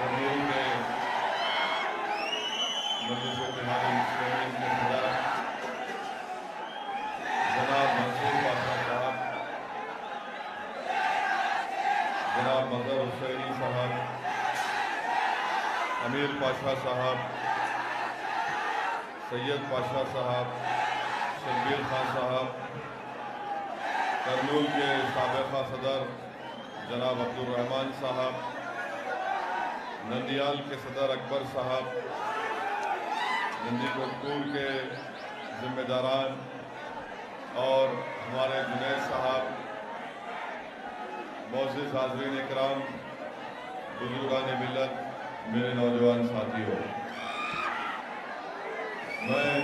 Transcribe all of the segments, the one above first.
कर्नूल के मजलिस-ए-इत्तेहाद मुस्लिमीन के सदर जनाब मंसूर पाशा साहब, जनाब मजहर हुसैनी साहब, अमीर पाशा साहब, सैयद पाशा साहब, शब्बीर खान साहब, कर्नूल के साबिक़ा सदर जनाब अब्दुर्रहमान साहब, नंदियाल के सदर अकबर साहब, नंदीकोटपुर के जिम्मेदारान और हमारे जुनैद साहब, मोअज़्ज़िज़ हाज़रीन इकराम, बुज़ुर्गान मिल्लत, मेरे नौजवान साथियों, मैं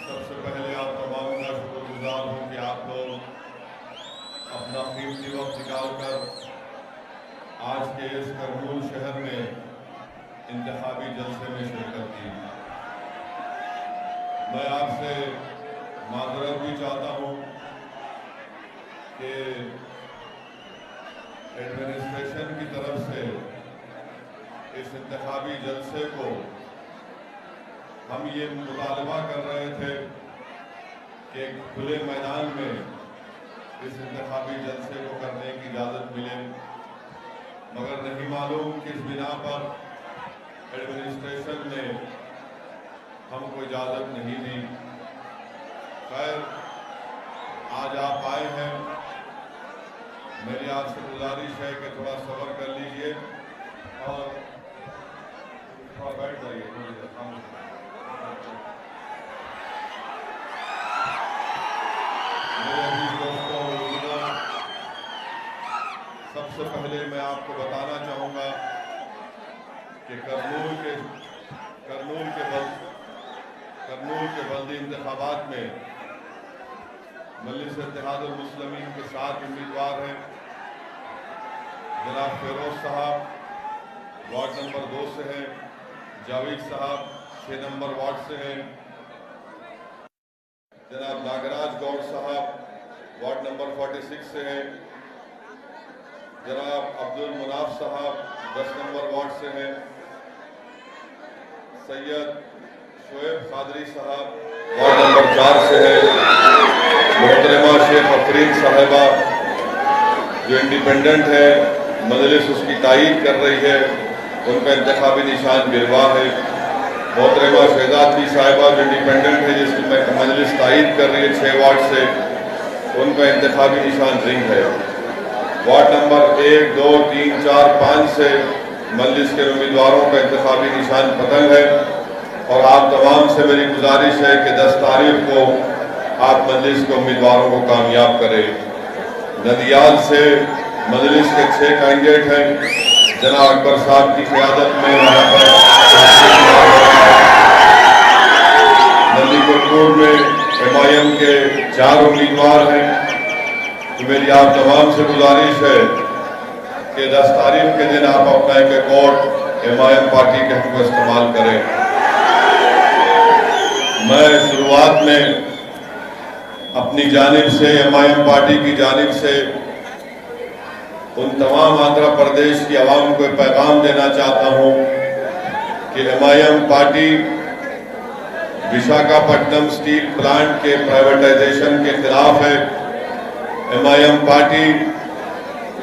सबसे पहले आप तमाम का शुक्रगुज़ार हूँ कि आप लोग अपना कीमती वक्त निकाल कर आज के इस कर्नूल शहर में इंतखाबी जलसे में शिरकत की। मैं आपसे माज़रत भी चाहता हूँ कि एडमिनिस्ट्रेशन की तरफ से इस इंतखाबी जलसे को हम ये मुतालबा कर रहे थे कि खुले मैदान में इस इंतखाबी जलसे को करने की इजाज़त मिले, मगर नहीं मालूम किस बिना पर एडमिनिस्ट्रेशन ने हमको इजाज़त नहीं दी। खैर, आज आप आए हैं, मेरी आपसे गुजारिश है कि थोड़ा सब्र कर लीजिए और थोड़ा बैठ जाइए। सबसे पहले मैं आपको बताना चाहूँगा कि कर्नूल के बल्दी इंतखाबात में मजलिस-ए-इत्तेहाद मुस्लिमीन के 7 उम्मीदवार हैं। जनाब फिरोज साहब वार्ड नंबर 2 से हैं, जावेद साहब 6 नंबर वार्ड से हैं, जनाब नागराज गौड़ साहब वार्ड नंबर 46 से हैं, जनाब अब्दुल मुनाफ साहब 10 नंबर वार्ड से हैं, सैयद शोएब कादरी साहब वार्ड नंबर 4 से हैं, मोहतरमा शेख अफरीन साहिबा जो इंडिपेंडेंट है, मजलिस उसकी तायीद कर रही है, उनका इंतखाबी निशान गिरवा है, मोहतरमा शहजादी साहिबा जो इंडिपेंडेंट है जिसकी मजलिस तायीद कर रही है 6 वार्ड से, उनका इंतखाबी निशान रिंग है। वार्ड नंबर 1, 2, 3, 4, 5 से मजलिस के उम्मीदवारों का इंतखाबी निशान पतंग है और आप तमाम से मेरी गुजारिश है कि 10 तारीख को आप मजलिस के उम्मीदवारों को कामयाब करें। नदियाल से मजलिस के 6 कैंडिडेट हैं, जनाब अकबर साहब की क़यादत में वहाँ पर नंदीकोटपुर में MIM के 4 उम्मीदवार हैं। तो मेरी आप तमाम से गुजारिश है कि 10 तारीख के दिन आप अपना एक वोट MIM पार्टी के हक़ में इस्तेमाल करें। मैं शुरुआत में अपनी जानिब से MIM पार्टी की जानिब से उन तमाम आंध्र प्रदेश की आवाम को पैगाम देना चाहता हूँ कि MIM party Visakhapatnam steel plant के प्राइवेटाइजेशन के खिलाफ है। MIM पार्टी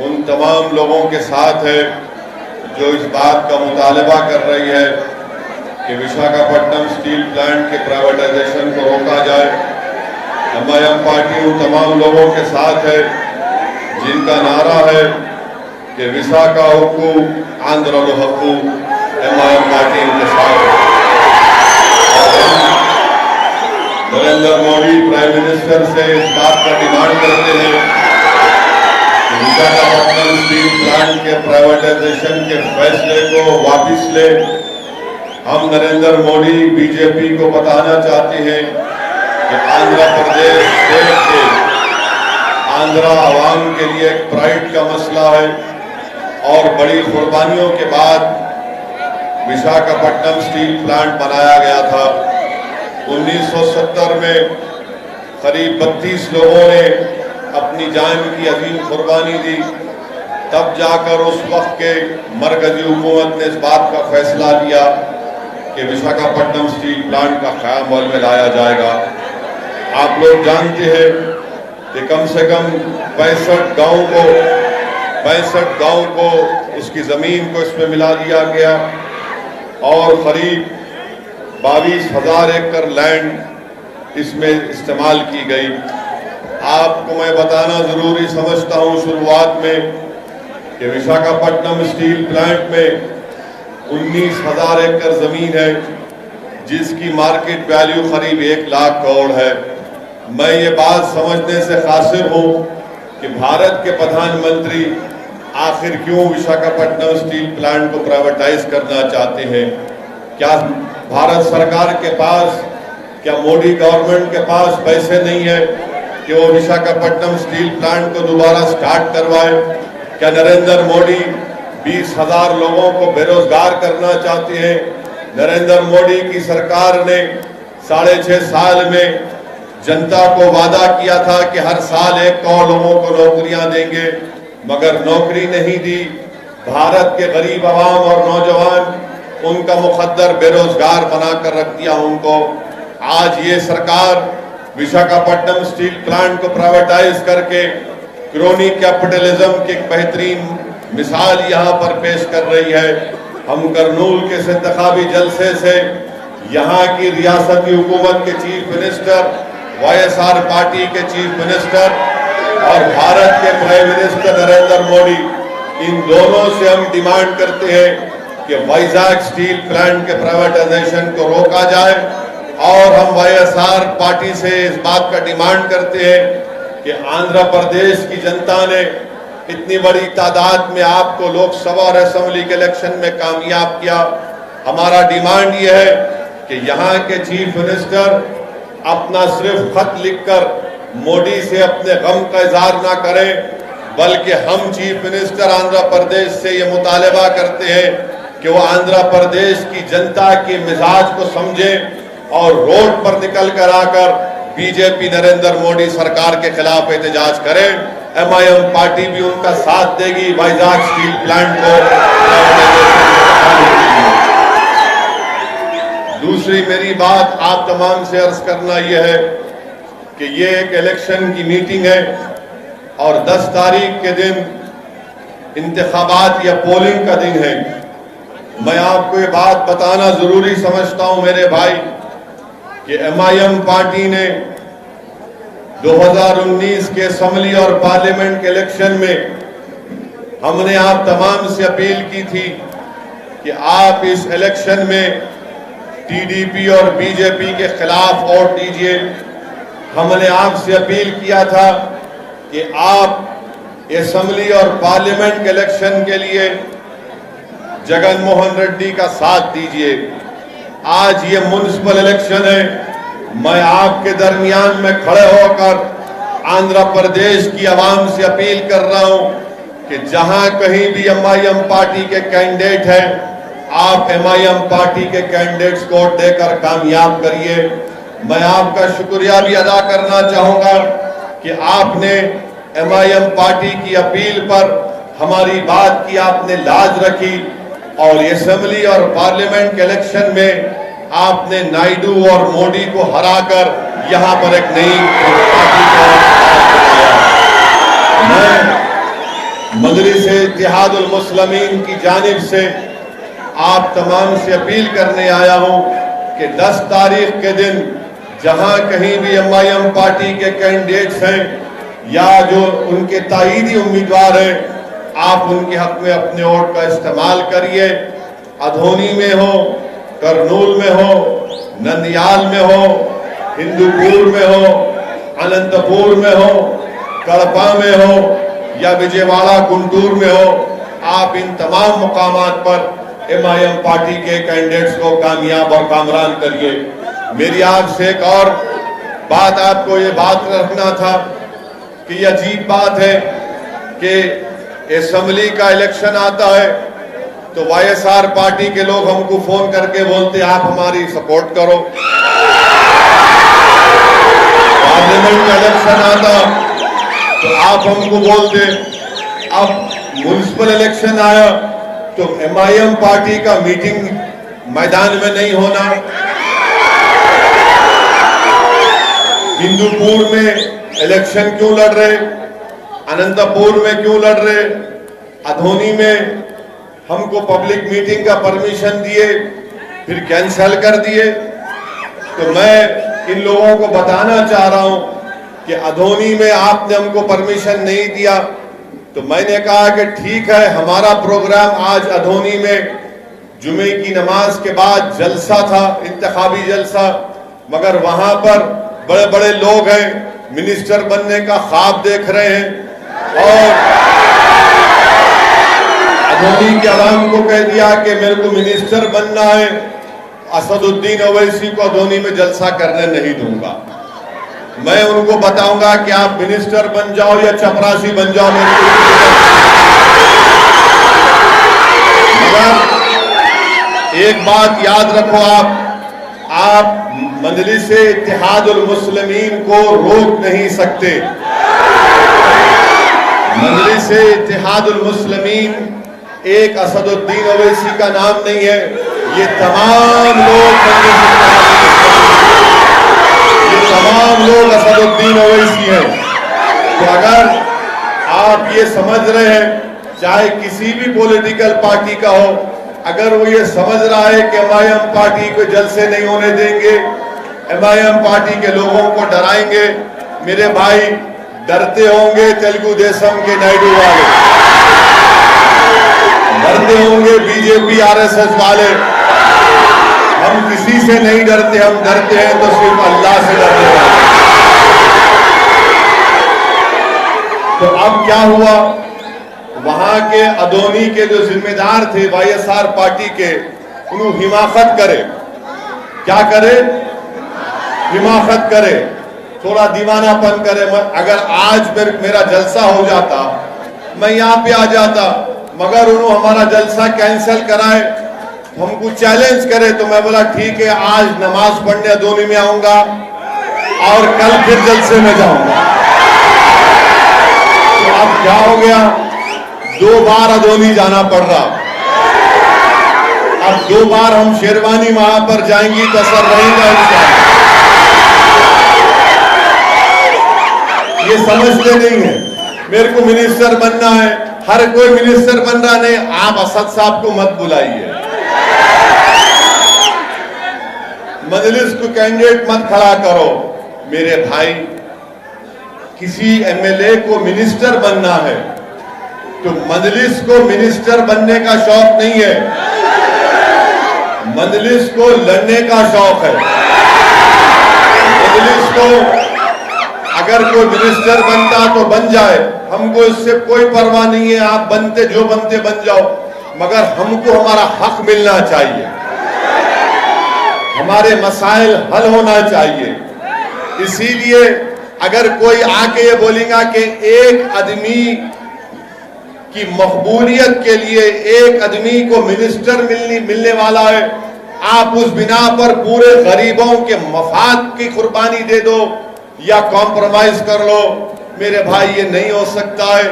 उन तमाम लोगों के साथ है जो इस बात का मुतालबा कर रही है कि विशाखापट्टनम स्टील प्लांट के प्राइवेटाइजेशन को रोका जाए। MIM पार्टी उन तमाम लोगों के साथ है जिनका नारा है कि विशाखा हुक्कू आंध्रलो हक्कू। MIM पार्टी इनके साथ है। नरेंद्र मोदी प्राइम मिनिस्टर से इस बात का डिमांड करते हैं कि विशाखापट्टनम स्टील प्लांट के प्राइवेटाइजेशन के फैसले को वापस ले। हम नरेंद्र मोदी बीजेपी को बताना चाहते हैं कि आंध्र प्रदेश देश के आंध्रा आवाम के लिए एक प्राइड का मसला है और बड़ी कुर्बानियों के बाद विशाखापट्टनम स्टील प्लांट बनाया गया था। 1970 में करीब 32 लोगों ने अपनी जान की अजीम कुर्बानी दी तब जाकर उस वक्त के मरकजी हुकूमत ने इस बात का फैसला लिया कि विशाखापट्टनम स्टील प्लांट का क़याम अमल में लाया जाएगा। आप लोग जानते हैं कि कम से कम 65 गांव को उसकी ज़मीन को इसमें मिला दिया गया और करीब 22,000 एकड़ लैंड इसमें इस्तेमाल की गई। आपको मैं बताना ज़रूरी समझता हूँ शुरुआत में कि विशाखापट्टनम स्टील प्लांट में 19,000 एकड़ ज़मीन है जिसकी मार्केट वैल्यू करीब 1 लाख करोड़ है। मैं ये बात समझने से कासिर हूँ कि भारत के प्रधानमंत्री आखिर क्यों विशाखापट्टनम स्टील प्लांट को प्राइवेटाइज करना चाहते हैं। क्या भारत सरकार के पास, क्या मोदी गवर्नमेंट के पास पैसे नहीं है कि वो विशाखापट्टनम स्टील प्लांट को दोबारा स्टार्ट करवाए? क्या नरेंद्र मोदी 20,000 लोगों को बेरोजगार करना चाहते हैं? नरेंद्र मोदी की सरकार ने 6.5 साल में जनता को वादा किया था कि हर साल 1 करोड़ लोगों को नौकरियां देंगे, मगर नौकरी नहीं दी। भारत के गरीब आवाम और नौजवान उनका मुकद्दर बेरोजगार बनाकर रख दिया उनको। आज ये सरकार विशाखापट्टनम स्टील प्लांट को प्राइवेटाइज करके क्रोनी कैपिटलिज्म की एक बेहतरीन मिसाल यहाँ पर पेश कर रही है। हम करनूल के इंतखाबी जलसे से यहाँ की रियासती हुकूमत के चीफ मिनिस्टर, YSR पार्टी के चीफ मिनिस्टर और भारत के प्राइम मिनिस्टर नरेंद्र मोदी, इन दोनों से हम डिमांड करते हैं कि वाइजाग स्टील प्लांट के प्राइवेटाइजेशन को रोका जाए और हम YSR पार्टी से इस बात का डिमांड करते हैं कि आंध्र प्रदेश की जनता ने इतनी बड़ी तादाद में आपको लोकसभा और असेंबली के इलेक्शन में कामयाब किया। हमारा डिमांड यह है कि यहाँ के चीफ मिनिस्टर अपना सिर्फ खत लिखकर मोदी से अपने गम का इजहार ना करें, बल्कि हम चीफ मिनिस्टर आंध्र प्रदेश से ये मुतालबा करते हैं कि वो आंध्र प्रदेश की जनता के मिजाज को समझें और रोड पर निकल कर आकर बीजेपी नरेंद्र मोदी सरकार के खिलाफ एहतजाज करें। MIM पार्टी भी उनका साथ देगी वाइजाग स्टील प्लांट को। दूसरी मेरी बात आप तमाम से अर्ज करना यह है कि ये एक इलेक्शन की मीटिंग है और 10 तारीख के दिन इंतखाबात या पोलिंग का दिन है। मैं आपको ये बात बताना जरूरी समझता हूं मेरे भाई कि MIM पार्टी ने 2019 के असेंबली और पार्लियामेंट के इलेक्शन में हमने आप तमाम से अपील की थी कि आप इस इलेक्शन में TDP और BJP के खिलाफ वोट दीजिए। हमने आपसे अपील किया था कि आप असेंबली और पार्लियामेंट के इलेक्शन के लिए जगन मोहन रेड्डी का साथ दीजिए। आज ये म्युनिसिपल इलेक्शन है। मैं आपके दरमियान में खड़े होकर आंध्र प्रदेश की आवाम से अपील कर रहा हूं कि जहां कहीं भी MIM पार्टी के कैंडिडेट हैं, आप MIM पार्टी के कैंडिडेट्स को देकर कामयाब करिए। मैं आपका शुक्रिया भी अदा करना चाहूंगा कि आपने MIM पार्टी की अपील पर हमारी बात की आपने लाज रखी और असेंबली और पार्लियामेंट के इलेक्शन में आपने नायडू और मोदी को हराकर यहां पर एक नई पार्टी को बनाया। मैं मजलिस-ए-इत्तेहादुल मुस्लिमीन की जानिब से आप तमाम से अपील करने आया हूं कि 10 तारीख के दिन जहां कहीं भी MIM पार्टी के कैंडिडेट्स हैं या जो उनके ताईदी उम्मीदवार हैं, आप उनके हक में अपने वोट का इस्तेमाल करिए। अधोनी में हो, करनूल में हो, नंदियाल में हो, हिंदूपुर में हो, अनंतपुर में हो, कड़पा में हो या विजयवाड़ा गुंटूर में हो, आप इन तमाम मुकामात पर MIM पार्टी के कैंडिडेट्स को कामयाब और कामरान करिए। मेरी आपसे एक और बात, आपको ये बात रखना था कि ये अजीब बात है कि असेंबली का इलेक्शन आता है तो YSR पार्टी के लोग हमको फोन करके बोलते आप हमारी सपोर्ट करो। पार्लियामेंट का इलेक्शन आता तो आप हमको बोलते। अब म्युनिसिपल इलेक्शन आया तो MIM पार्टी का मीटिंग मैदान में नहीं होना, हिंदूपुर में इलेक्शन क्यों लड़ रहे, अनंतपुर में क्यों लड़ रहे, अधोनी में हमको पब्लिक मीटिंग का परमिशन दिए फिर कैंसिल कर दिए। तो मैं इन लोगों को बताना चाह रहा हूं कि अधोनी में आपने हमको परमिशन नहीं दिया, तो मैंने कहा कि ठीक है, हमारा प्रोग्राम आज अधोनी में जुमे की नमाज के बाद जलसा था, इंतखाबी जलसा, मगर वहां पर बड़े बड़े लोग हैं, मिनिस्टर बनने का ख्वाब देख रहे हैं और अधोनी के आवाम को कह दिया कि मेरे को मिनिस्टर बनना है, असदुद्दीन ओवैसी को अधोनी में जलसा करने नहीं दूंगा। मैं उनको बताऊंगा कि आप मिनिस्टर बन जाओ या चपरासी बन जाओ, मगर एक बात याद रखो, आप मजलिस-ए इत्तेहादुल मुस्लिमीन को रोक नहीं सकते। मजलिस-ए इत्तेहादुल मुस्लिमीन एक असदुद्दीन ओवैसी का नाम नहीं है, ये तमाम लोग असदुद्दीन ओवैसी हैं। तो अगर आप ये समझ रहे हैं, चाहे किसी भी पॉलिटिकल पार्टी का हो, अगर वो ये समझ रहा है कि MIM पार्टी को जलसे नहीं होने देंगे, MIM पार्टी के लोगों को डराएंगे, मेरे भाई डरते होंगे तेलुगु देशम के नायडू वाले, डरते होंगे BJP RSS वाले, हम किसी से नहीं डरते, हम डरते हैं तो सिर्फ अल्लाह से डरते हैं। तो अब क्या हुआ, वहां के अधोनी के जो जिम्मेदार थे YSR पार्टी के, उन्होंने हिमाकत करे, क्या करे, हिमाकत करे, थोड़ा दीवानापन करे। अगर आज मेरा जलसा हो जाता, मैं यहाँ पे आ जाता, मगर उन्होंने हमारा जलसा कैंसिल कराए, हमको चैलेंज करे, तो मैं बोला ठीक है, आज नमाज पढ़ने अधोनी में आऊंगा और कल फिर जलसे में जाऊंगा। तो अब क्या हो गया, 2 बार अधोनी जाना पड़ रहा। अब 2 बार हम शेरवानी वहां पर जाएंगी तो असर रहेगा इंशाअल्लाह। ये समझते नहीं है, मेरे को मिनिस्टर बनना है, हर कोई मिनिस्टर बन रहा नहीं, आप असद साहब को मत बुलाइए, मजलिस को कैंडिडेट मत खड़ा करो। मेरे भाई, किसी MLA को मिनिस्टर बनना है तो मजलिस को मिनिस्टर बनने का शौक नहीं है, मजलिस को लड़ने का शौक है। मजलिस को अगर कोई मिनिस्टर बनता तो बन जाए, हमको इससे कोई परवाह नहीं है, आप बनते जो बनते बन जाओ, मगर हमको हमारा हक मिलना चाहिए, हमारे मसाइल हल होना चाहिए। इसीलिए अगर कोई आके ये बोलेगा कि एक आदमी की मकबूलियत के लिए एक आदमी को मिनिस्टर मिलने वाला है, आप उस बिना पर पूरे गरीबों के मफाद की कुर्बानी दे दो या कॉम्प्रोमाइज कर लो, मेरे भाई ये नहीं हो सकता है।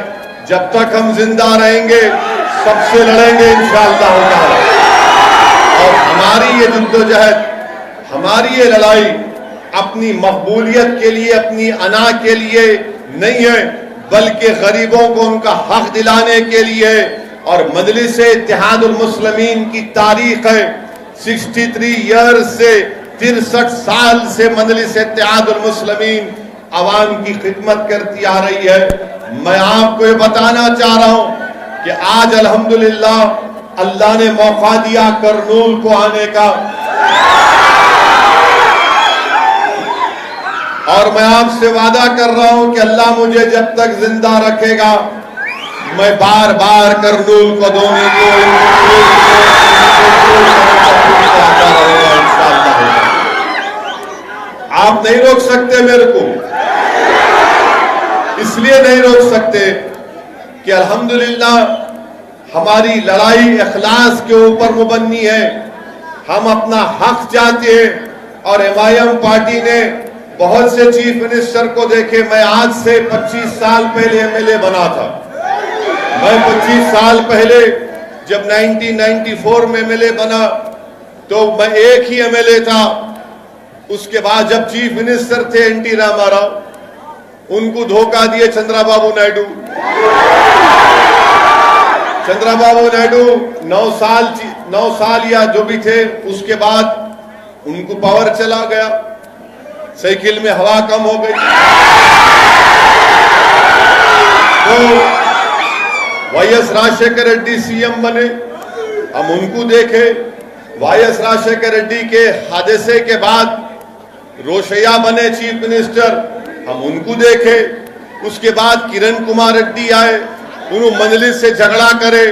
जब तक हम जिंदा रहेंगे सबसे लड़ेंगे इंशाअल्लाह ताला। और हमारी ये जद्दोजहद, हमारी ये लड़ाई अपनी मकबूलियत के लिए, अपनी अना के लिए नहीं है, बल्कि गरीबों को उनका हक दिलाने के लिए। और मजलिस-ए इत्तेहादुल मुस्लिमीन की तारीख है 63 ईयर्स से, 63 साल से मजलिस-ए इत्तेहादुल मुस्लिमीन आवाम की खिदमत करती आ रही है। मैं आपको ये बताना चाह रहा हूं कि आज अल्हम्दुलिल्लाह अल्लाह ने मौका दिया करनूल को आने का, और मैं आपसे वादा कर रहा हूं कि अल्लाह मुझे जब तक जिंदा रखेगा, मैं बार बार करनूल को धोने को आता रहेगा इंशाअल्लाह। आप नहीं रोक सकते मेरे को, इसलिए नहीं रोक सकते कि अल्हम्दुलिल्लाह हमारी लड़ाई इखलास के ऊपर मुबन्नी है, हम अपना हक चाहते हैं। और MIM पार्टी ने बहुत से चीफ मिनिस्टर को देखे, मैं आज से 25 साल पहले MLA बना था, मैं 25 साल पहले जब 1994 में एमएलए बना तो मैं एक ही एमएलए था। उसके बाद जब चीफ मिनिस्टर थे एनटी रामाराव, उनको धोखा दिए चंद्रबाबू नायडू। चंद्रबाबू नायडू 9 साल या जो भी थे, उसके बाद उनको पावर चला गया, साइकिल में हवा कम हो गई। तो वाईएस राजशेखर रेड्डी सीएम बने, हम उनको देखे। वाईएस राजशेखर रेड्डी के हादसे के बाद रोशैया बने चीफ मिनिस्टर, हम उनको देखे। उसके बाद किरण कुमार रेड्डी आए, उन्होंने मंजलिस से झगड़ा करे,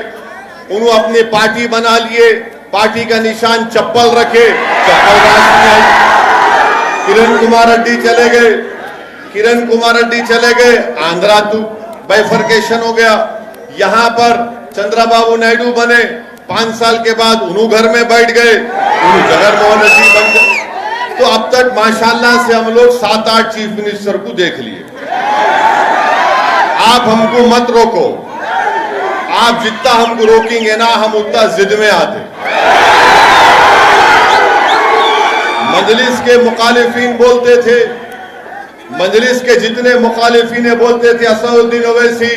उन्होंने अपनी पार्टी बना लिए, पार्टी का निशान चप्पल रखे, चप्पल राज में आई। किरण कुमार रेड्डी चले गए, किरण कुमार रेड्डी चले गए, आंध्रा तो बाइफर्केशन हो गया। यहां पर चंद्रबाबू नायडू बने, 5 साल के बाद उन्होंने घर में बैठ गए, उन्होंने जगनमोहन रेड्डी बन गए। तो अब तक माशाल्लाह से हम लोग 7-8 चीफ मिनिस्टर को देख लिए। आप हमको मत रोको, आप जितना हमको रोकेंगे ना, हम उतना जिद में आते। मजलिस के मुखालिफिन बोलते थे, मजलिस के जितने मुखालिफिन बोलते थे, असदुद्दीन ओवैसी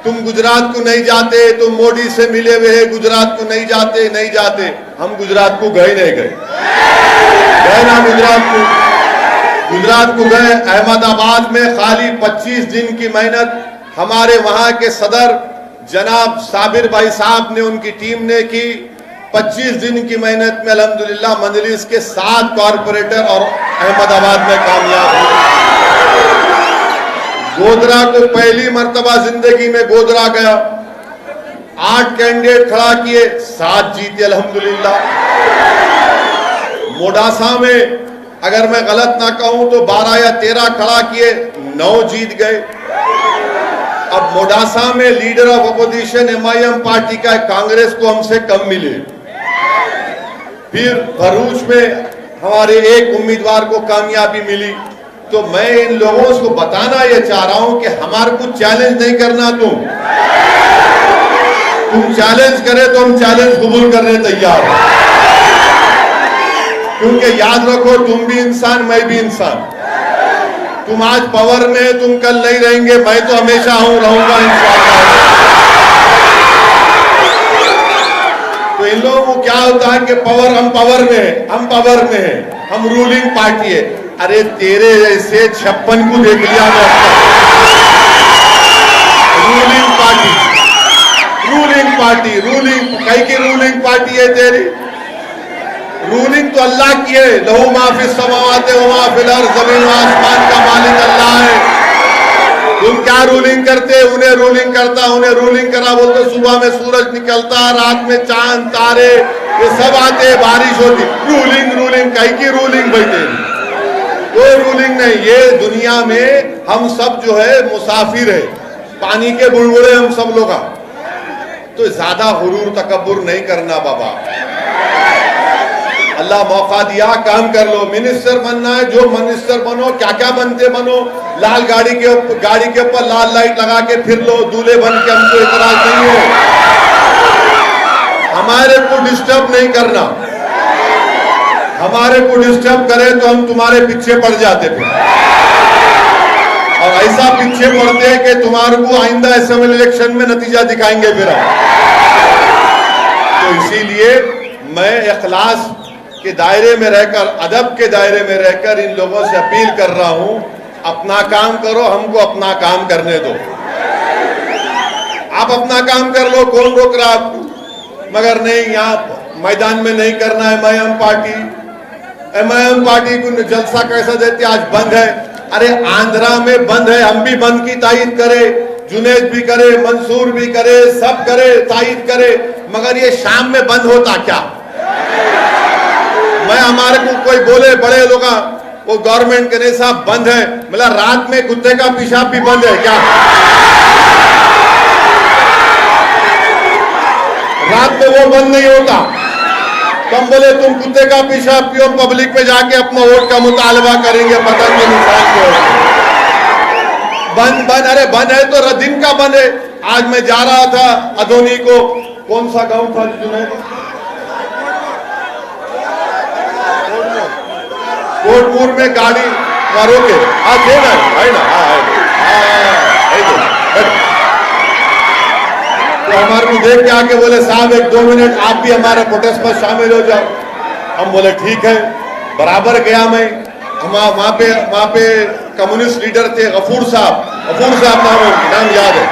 तुम गुजरात को नहीं जाते, तुम मोदी से मिले हुए हैं, गुजरात को नहीं जाते। हम गुजरात को गए नहीं गए ना, गुजरात को गए। अहमदाबाद में खाली 25 दिन की मेहनत हमारे वहां के सदर जनाब साबिर भाई साहब ने, उनकी टीम ने की। 25 दिन की मेहनत में अल्हम्दुलिल्लाह मजलिस के 7 कॉरपोरेटर और अहमदाबाद में कामयाब हुए। गोधरा को पहली मर्तबा जिंदगी में गोधरा गया, 8 कैंडिडेट खड़ा किए, 7 जीते अल्हम्दुलिल्लाह। मोडासा में अगर मैं गलत ना कहूं तो 12 या 13 खड़ा किए, 9 जीत गए। अब मोडासा में leader of opposition MIM party का कांग्रेस को हमसे कम मिले। फिर भरूच में हमारे एक उम्मीदवार को कामयाबी मिली। तो मैं इन लोगों को बताना ये चाह रहा हूं कि हमारे को चैलेंज नहीं करना। तुम चैलेंज करे तो हम चैलेंज कबूल करने तैयार हैं, क्योंकि याद रखो तुम भी इंसान, मैं भी इंसान। तुम आज पावर में, तुम कल नहीं रहेंगे, मैं तो हमेशा रहूंगा इंशाअल्लाह। तो इन लोगों को क्या होता है कि पावर, हम पावर में हैं, हम रूलिंग पार्टी है। अरे तेरे जैसे 56 को देख लिया मैं। रूलिंग कई की रूलिंग पार्टी है तेरी? रूलिंग तो अल्लाह की है। लहू माफिस समावाते व माफिल अर्ज़, ज़मीन व आसमान का मालिक अल्लाह है। तुम क्या रूलिंग करते? उन्हें रूलिंग करता, उन्हें रूलिंग करा बोलते। सुबह में सूरज निकलता, रात में चांद तारे ये सब आते, बारिश होती। रूलिंग कई की रूलिंग बैठे, कोई रूलिंग नहीं। ये दुनिया में हम सब जो है मुसाफिर है, पानी के बुलबुले हम सब लोग। तो ज्यादा हुरूर तकब्बुर नहीं करना बाबा। अल्लाह मौका दिया, काम कर लो। मिनिस्टर बनना है, जो मिनिस्टर बनो, क्या क्या बनते बनो। लाल गाड़ी के ऊपर लाल लाइट लगा के फिर लो, दूल्हे बन के, हमको इतराज नहीं है। हमारे को डिस्टर्ब नहीं करना। हमारे को डिस्टर्ब करे तो हम तुम्हारे पीछे पड़ जाते थे, और ऐसा पीछे पड़ते हैं कि तुम्हारे को आइंदा असेंबली इलेक्शन में नतीजा दिखाएंगे फिर हम। तो इसीलिए मैं इखलास के दायरे में रहकर, अदब के दायरे में रहकर इन लोगों से अपील कर रहा हूं, अपना काम करो, हमको अपना काम करने दो। आप अपना काम कर लो, कौन रोक रहा आपको? मगर नहीं, यहाँ मैदान में नहीं करना है। एमआईएम पार्टी को जलसा कैसा देते, आज बंद है। अरे आंध्रा में बंद है, हम भी बंद की तायीद करे, जुनेद भी करे, मंसूर भी करे, सब करे, तायीद करे। मगर ये शाम में बंद होता क्या? मैं हमारे को कोई बोले बड़े लोग, वो गवर्नमेंट के नहीं साहब बंद है, मतलब रात में कुत्ते का पेशाब भी बंद है क्या? रात में वो बंद नहीं होता। कम बोले तुम कुत्ते का पेशाब पियो, पब्लिक पे जाके अपना वोट का मुतालबा करेंगे, पता नहीं इंसान को। बंद, अरे बंद है तो दिन का बंद है। आज मैं जा रहा था अदोनी को, कौन सा गांव था जुनैद? कोटपुर में गाड़ी मारो के देना है ना, तो हमारे को देख के आके बोले साहब 1-2 मिनट आप भी हमारे प्रोटेस्ट पर शामिल हो जाओ। हम बोले ठीक है। बराबर गया मैं, वहां पे कम्युनिस्ट लीडर थे गफूर साहब नाम याद है।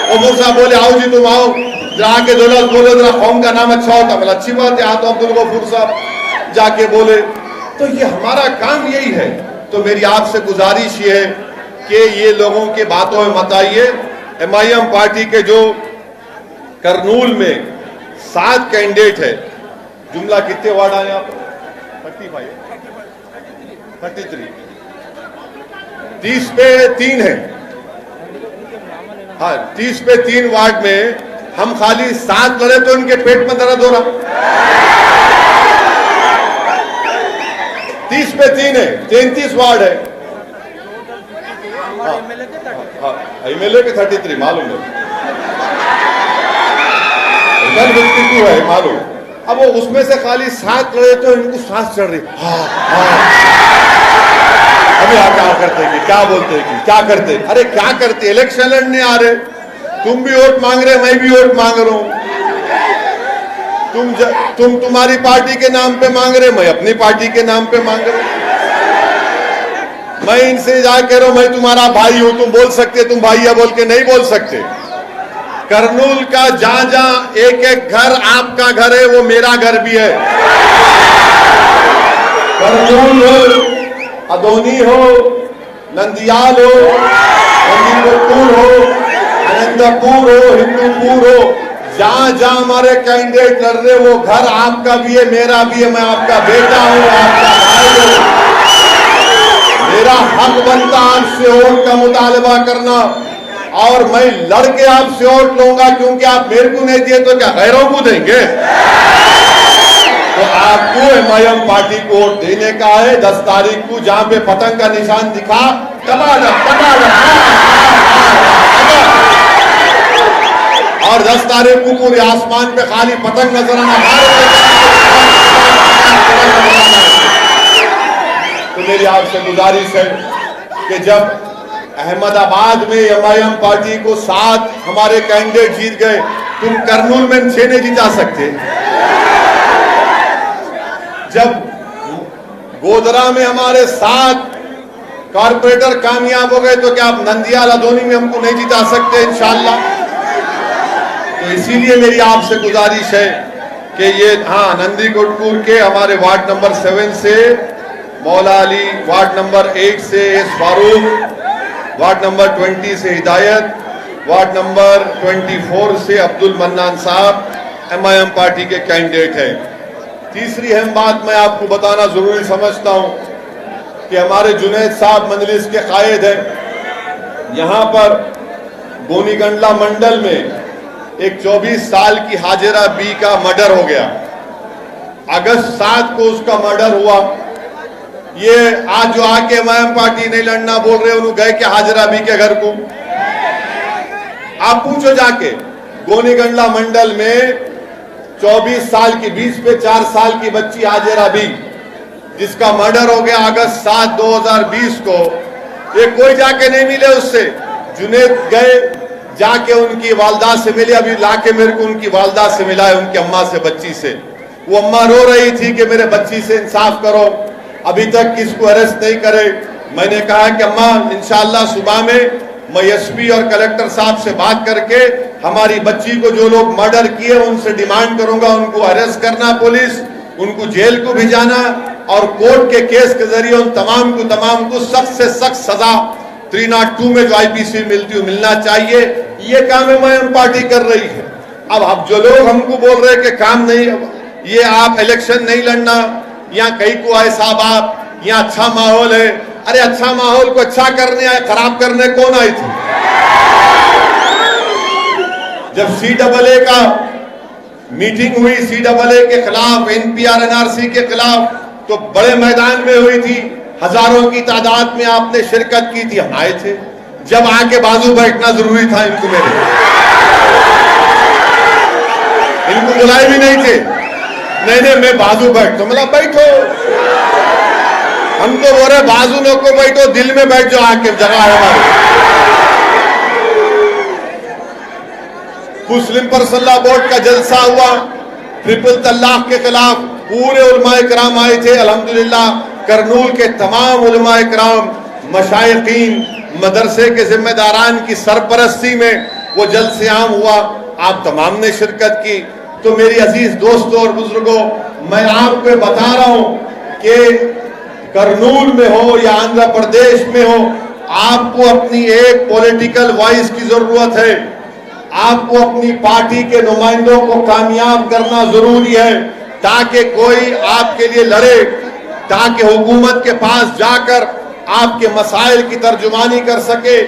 गफूर साहब बोले आओ जी तुम आओ, जाके दौलत बोले जरा कौम का नाम अच्छा होता। बोला अच्छी बात है, तो अब्दुल गफूर साहब जाके बोले। तो ये हमारा काम यही है। तो मेरी आपसे गुजारिश ये है कि ये लोगों के बातों में मत आइए। MIM पार्टी के जो करनूल में 7 कैंडिडेट है, जुमला कितने वार्ड आए आप? 35, 33, 30 पे 3 है। हाँ, 30 पे 3 वार्ड में हम खाली 7 लड़े तो इनके पेट में दर्द हो रहा। 30 पे 3 है, 33 वार्ड है। MLA के 33 मालूम है, 52 है मालूम। अब वो उसमें से खाली 7 लड़े तो इनको सांस चढ़ रही। अभी आप क्या करते कि क्या बोलते कि क्या करते? अरे क्या करते? इलेक्शन लड़ने आ रहे, तुम भी वोट मांग रहे, मैं भी वोट मांग रहा हूं। तुम तुम्हारी पार्टी के नाम पे मांग रहे, मैं अपनी पार्टी के नाम पे मांग रहा हूं। मैं इनसे जा कह रहा हूं मैं तुम्हारा भाई हूं, तुम बोल सकते, तुम भाई है बोल के नहीं बोल सकते। करनूल का जहां जहां एक घर आपका घर है, वो मेरा घर भी है। करनूल हो, अदोनी हो, नंदियाल हो, नंदीपुर हो, अनंतपुर हो, हिंदूपुर हो, जहां जहां हमारे कैंडिडेट लड़ रहे, वो घर आपका भी है, मेरा भी है। मैं आपका बेटा हूं, आपका भाई हूं। मेरा हक बनता आपसे वोट का मुतालबा करना, और मैं लड़के आपसे वोट लूंगा, क्योंकि आप मेरे को नहीं दिए तो क्या गैरों को देंगे? तो आपको MIM पार्टी को वोट देने का है। 10 तारीख को जहां पे पतंग का निशान दिखा, और 10 तारीख को पूरे आसमान पे खाली पतंग नजर आना। तो मेरी आपसे गुजारिश है कि जब अहमदाबाद में MIM पार्टी को 7 हमारे कैंडिडेट जीत गए, तुम करनूल में 6 नहीं जीता सकते। जब गोधरा में हमारे 7 कारपोरेटर कामयाब हो गए, तो क्या आप नंदियाल अदोनी में हमको नहीं जिता सकते इंशाअल्लाह? तो इसीलिए मेरी आपसे गुजारिश है कि ये नंदीकोटपुर के हमारे वार्ड नंबर 7 से मौला अली, वार्ड नंबर 8 से एस फारूक, वार्ड नंबर 20 से हिदायत, वार्ड नंबर 24 से अब्दुल मन्नान साहब MIM पार्टी के कैंडिडेट हैं। तीसरी अहम बात मैं आपको बताना जरूरी समझता हूं कि हमारे जुनैद साहब मजलिस के कायद हैं। यहां पर गोनीगंडला मंडल में एक 24 साल की हाजिरा बी का मर्डर हो गया। अगस्त 7 को उसका मर्डर हुआ। ये आज जो आके MIM पार्टी नहीं लड़ना बोल रहे, उन्होंने गए कि हाजिरा बी के घर को आप पूछो जाके। गोनीगंडला मंडल में 24 साल की 20 पे 4 साल की बच्ची हाजिरा बी, जिसका मर्डर हो गया अगस्त 7, 2020 को। ये कोई जाके नहीं मिले उससे। जुनैद गए, जाके उनकी वालदा से मिले। अभी लाके मेरे को उनकी वालदा से मिला है, उनकी अम्मा से, बच्ची से। वो अम्मा रो रही थी कि मेरे बच्ची से इंसाफ करो, अभी तक किसको अरेस्ट नहीं करे। मैंने कहा कि अम्मा इंशाअल्लाह सुबह में मैं SP और कलेक्टर साहब से बात करके हमारी बच्ची को जो लोग मर्डर किए उनसे डिमांड करूंगा, उनको अरेस्ट करना, पुलिस उनको जेल को भिजाना, और कोर्ट के केस के जरिए उन तमाम को सख्त से सख्त सजा 302 में जो IPC मिलती है मिलना चाहिए। ये काम MIM पार्टी कर रही है। अब जो लोग हमको बोल रहे हैं कि काम नहीं, ये आप इलेक्शन नहीं लड़ना, यहाँ कहीं को आए साहब आप, यहाँ अच्छा माहौल है। अरे अच्छा माहौल को अच्छा करने आए, खराब करने कौन आई थी? जब CAA का मीटिंग हुई, CAA के खिलाफ, NPR NRC के खिलाफ, तो बड़े मैदान में हुई थी, हजारों की तादाद में आपने शिरकत की थी, हम आए थे। जब आके बाजू बैठना जरूरी था इनको मेरे। बुलाए भी नहीं थे। नहीं नहीं मैं बाजू बैठ, तो मतलब बैठो, हम तो बोल रहे बाजू नो को बैठो, दिल में बैठ जाओ, आके जगह है हमारी। मुस्लिम पर्सनल बोर्ड का जलसा हुआ, ट्रिपल तलाक के खिलाफ पूरे उलमाए कराम आए थे। अल्हम्दुलिल्लाह करनूल के तमाम उलमाए कराम, मशाइखीन, मदरसे के जिम्मेदारान की सरपरस्ती में वो जलसे आम हुआ। आप तमाम ने शिरकत की। तो मेरी अजीज दोस्तों और बुजुर्गों, मैं आपको बता रहा हूं कि करनूल में हो या आंध्र प्रदेश में हो, आपको अपनी एक पॉलिटिकल वॉइस की जरूरत है। आपको अपनी पार्टी के नुमाइंदों को कामयाब करना जरूरी है, ताकि कोई आपके लिए लड़े, ताकि हुकूमत के पास जाकर आपके मसाइल की तर्जुमानी कर सके।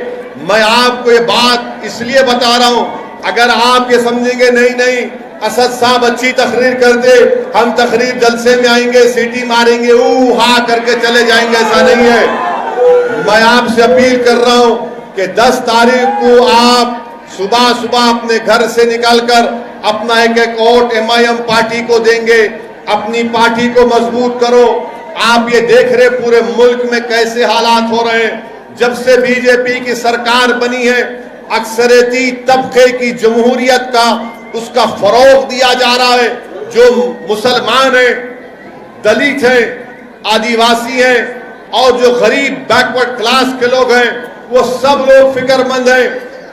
मैं आपको ये बात इसलिए बता रहा हूं, अगर आप ये समझेंगे नहीं नहीं असद साहब अच्छी तकरीर करते, हम तकरीर जलसे में आएंगे, सीटी मारेंगे, हा करके चले जाएंगे, ऐसा नहीं है। मैं आपसे अपील कर रहा हूं कि 10 तारीख को आप सुबह सुबह अपने घर से निकलकर अपना एक वोट MIM पार्टी को देंगे। अपनी पार्टी को मजबूत करो। आप ये देख रहे पूरे मुल्क में कैसे हालात हो रहे हैं। जब से बीजेपी की सरकार बनी है, अक्सरियती तबके की जमहूरियत का उसका फरोग दिया जा रहा है। जो मुसलमान हैं, दलित हैं, आदिवासी हैं और जो गरीब बैकवर्ड क्लास के लोग हैं, वो सब लोग फिक्रमंद हैं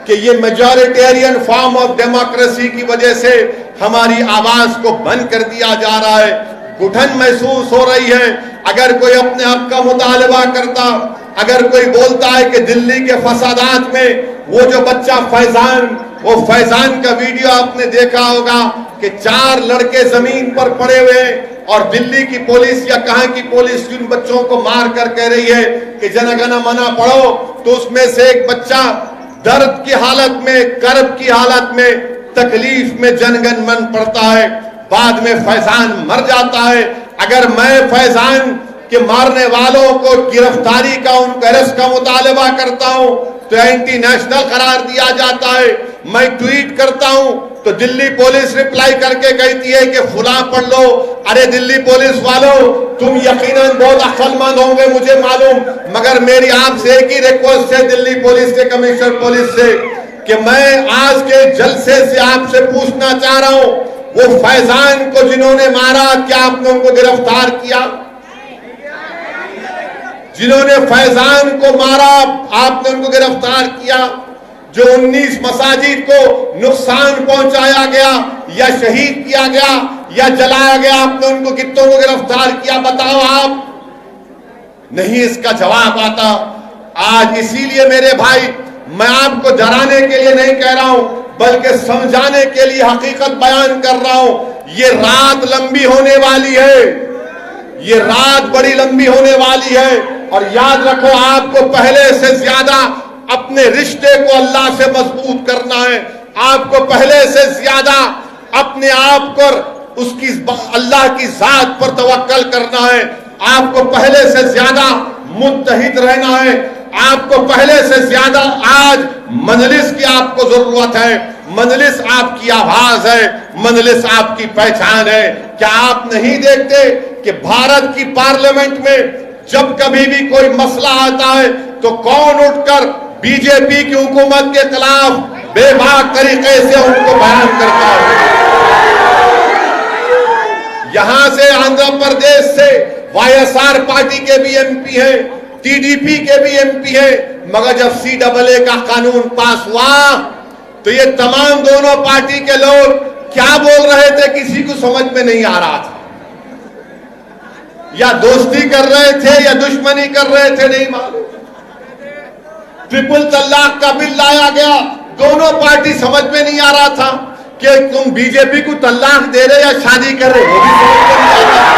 कि ये मेजॉरिटेरियन फॉर्म ऑफ डेमोक्रेसी की वजह से हमारी आवाज को बंद कर दिया जा रहा है। घुटन महसूस हो रही है। अगर कोई अपने हक का मुतालबा करता, अगर कोई बोलता है कि दिल्ली के फसादात में वो जो बच्चा फैजान, वो फैजान का वीडियो आपने देखा होगा कि 4 लड़के जमीन पर पड़े हुए और दिल्ली की पुलिस या कहां की पुलिस जिन बच्चों को मार कर कह रही है कि जनगण मना पढ़ो, तो उसमें से एक बच्चा दर्द की हालत में, कर्ब की हालत में, तकलीफ में जनगण मन पड़ता है, बाद में फैजान मर जाता है। अगर मैं फैजान के मारने वालों को गिरफ्तारी का, उनके अरेस्ट का मुतालबा करता हूं तो एंटी नेशनल करार दिया जाता है। मैं ट्वीट करता हूं तो दिल्ली पुलिस रिप्लाई करके कहती है कि फुला पढ़ लो। अरे दिल्ली पुलिस वालों, तुम यकीनन बहुत अक्लमंद होंगे मुझे मालूम, मगर मेरी आपसे एक ही रिक्वेस्ट है दिल्ली पुलिस के कमिश्नर पुलिस से कि मैं आज के जलसे से आपसे पूछना चाह रहा हूं, वो फैजान को जिन्होंने मारा, क्या आपने उनको गिरफ्तार किया? जिन्होंने फैजान को मारा, आपने उनको गिरफ्तार किया? जो 19 मसाजिद को नुकसान पहुंचाया गया या शहीद किया गया या जलाया गया, आपने उनको कितनों को गिरफ्तार किया? बताओ आप। नहीं इसका जवाब आता। आज इसीलिए मेरे भाई, मैं आपको डराने के लिए नहीं कह रहा हूं, बल्कि समझाने के लिए हकीकत बयान कर रहा हूं। ये रात लंबी होने वाली है, ये रात बड़ी लंबी होने वाली है। और याद रखो, आपको पहले से ज्यादा अपने रिश्ते को अल्लाह से मजबूत करना है। आपको पहले से ज्यादा अपने आप पर, उसकी अल्लाह की जात पर तवक्कल करना है। आपको पहले से ज्यादा मुत्तहिद रहना है। आपको पहले से ज्यादा आज मजलिस की आपको जरूरत है। मजलिस आपकी आवाज है, मजलिस आपकी पहचान है। क्या आप नहीं देखते कि भारत की पार्लियामेंट में जब कभी भी कोई मसला आता है तो कौन उठकर बीजेपी की हुकूमत के खिलाफ बेबाक तरीके से उनको बयान करता है? यहां से आंध्र प्रदेश से YSR पार्टी के भी MP हैं, TDP के भी MP हैं, मगर जब CAA का कानून पास हुआ तो ये तमाम दोनों पार्टी के लोग क्या बोल रहे थे किसी को समझ में नहीं आ रहा था। या दोस्ती कर रहे थे या दुश्मनी कर रहे थे, नहीं मालूम। ट्रिपल तलाक का बिल लाया गया, दोनों पार्टी समझ में नहीं आ रहा था कि तुम बीजेपी को तलाक दे रहे या शादी कर रहे, वो भी समझ में नहीं आ रहा।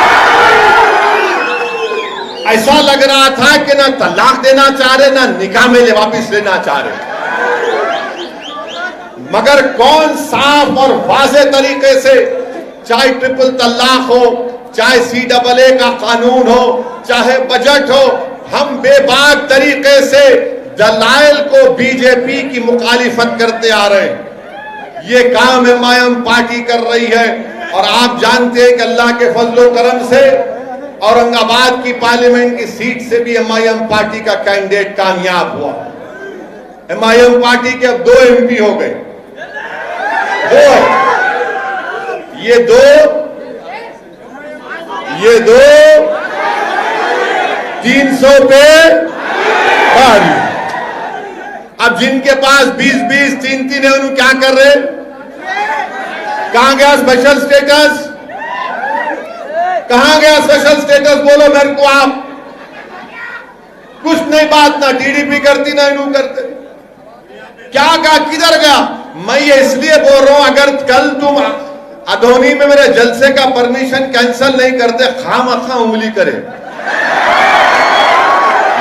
ऐसा लग रहा था कि ना तलाक देना चाह रहे, ना निकाह में वापिस लेना चाह रहे। मगर कौन साफ और वाज़े तरीके से, चाहे ट्रिपल तलाक हो, चाहे CAA का कानून हो, चाहे बजट हो, हम बेबाक तरीके से दलाइल को बीजेपी की मुखालिफत करते आ रहे हैं। ये काम MIM पार्टी कर रही है। और आप जानते हैं कि अल्लाह के फजलो करम से औरंगाबाद की पार्लियामेंट की सीट से भी एमआईएम पार्टी का कैंडिडेट कामयाब हुआ। एमआईएम पार्टी के अब 2 एमपी हो गए, 2 ये दो 300 पे भारी। अब जिनके पास 20-20 3-3 है उन्हें क्या कर रहे? कहां गया स्पेशल स्टेटस? कहां गया स्पेशल स्टेटस? बोलो मेरे को आप। कुछ नहीं, बात ना टीडीपी करती ना इन्हों करते। क्या कहा, किधर गया? मैं ये इसलिए बोल रहा हूं, अगर कल तुम अधोनी में मेरे जलसे का परमिशन कैंसिल नहीं करते, खामखा उंगली करे।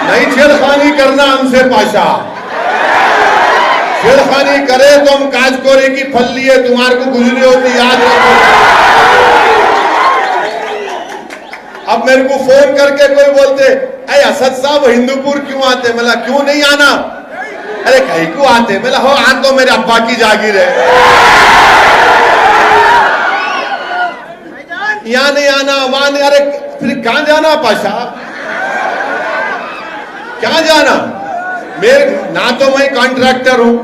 नहीं छेड़खानी करना हमसे पाशा। छेड़खानी करे तो हम काजकोरे की फल्ली है, तुम्हारे को गुजरी होती, याद रखो। अब मेरे को फोन करके कोई बोलते, अरे असद साहब हिंदूपुर क्यों आते? मला क्यों नहीं आना? अरे कहीं क्यों आते? मेरा हो आज तो मेरे अब्बा की जागीर है, यहां नहीं आना, वहां नहीं। अरे फिर कहां जाना पाशा? क्या जाना? मेरे ना तो मैं कॉन्ट्रैक्टर हूं,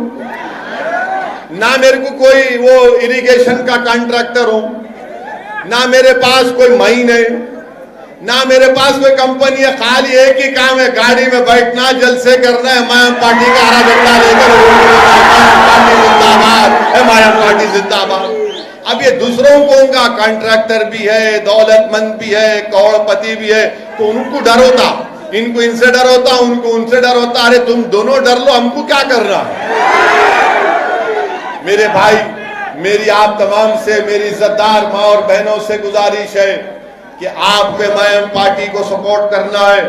ना मेरे को कोई वो इरिगेशन का कॉन्ट्रैक्टर हूं, ना मेरे पास कोई माइन है, ना मेरे पास कोई कंपनी है। खाली एक ही काम है, गाड़ी में बैठना, जलसे करना है, एमआईएम पार्टी का हरा झंडा लेकर एमआईएम पार्टी जिंदाबाद। अब ये दूसरों को उनका कॉन्ट्रैक्टर भी है, दौलतमंद भी है, करोड़पति भी है, तो उनको डर होता, इनको इनसे डर होता, उनको उनसे डर होता। अरे तुम दोनों डर लो, हमको क्या करना? मेरे भाई, मेरी आप तमाम से, मेरी इज्जतदार मां और बहनों से गुजारिश है कि आपको एमआईएम पार्टी को सपोर्ट करना है।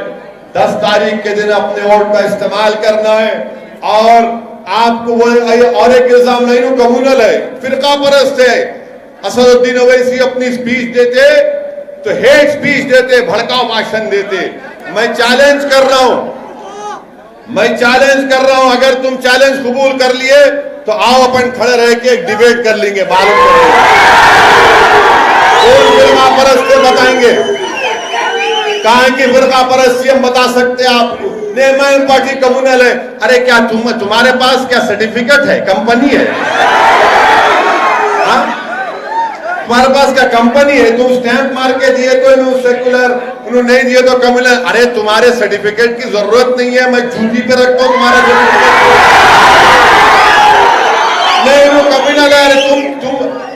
10 तारीख के दिन अपने वोट का इस्तेमाल करना है। और आपको वो और एक इल्जाम नहीं, कम्युनल है, फिरका परस्त है। असदुद्दीन ओवैसी अपनी स्पीच देते तो हेट स्पीच देते, भड़काऊ भाषण देते। मैं चैलेंज कर रहा हूं, अगर तुम चैलेंज कबूल कर लिए तो आओ अपन खड़े रह के एक डिबेट कर लेंगे, मालूम कौन फिरका परस्त बताएंगे। कहा कि फिरका परस्ती हम बता सकते हैं आपको, एमआईएम पार्टी कम्युनल है। अरे क्या तुम्हारे पास क्या सर्टिफिकेट है? कंपनी है? हाँ, तुम्हारे पास क्या कंपनी है? तुम स्टैंप मार के दिए तो इन्होंने सेकुलर, उन्होंने नहीं दिए तो कम्युनल। अरे तुम्हारे सर्टिफिकेट की जरूरत नहीं है, मैं छुट्टी पे रखता हूं तुम्हारा सर्टिफिकेट। नहीं वो कम्युनल है। अरे तुम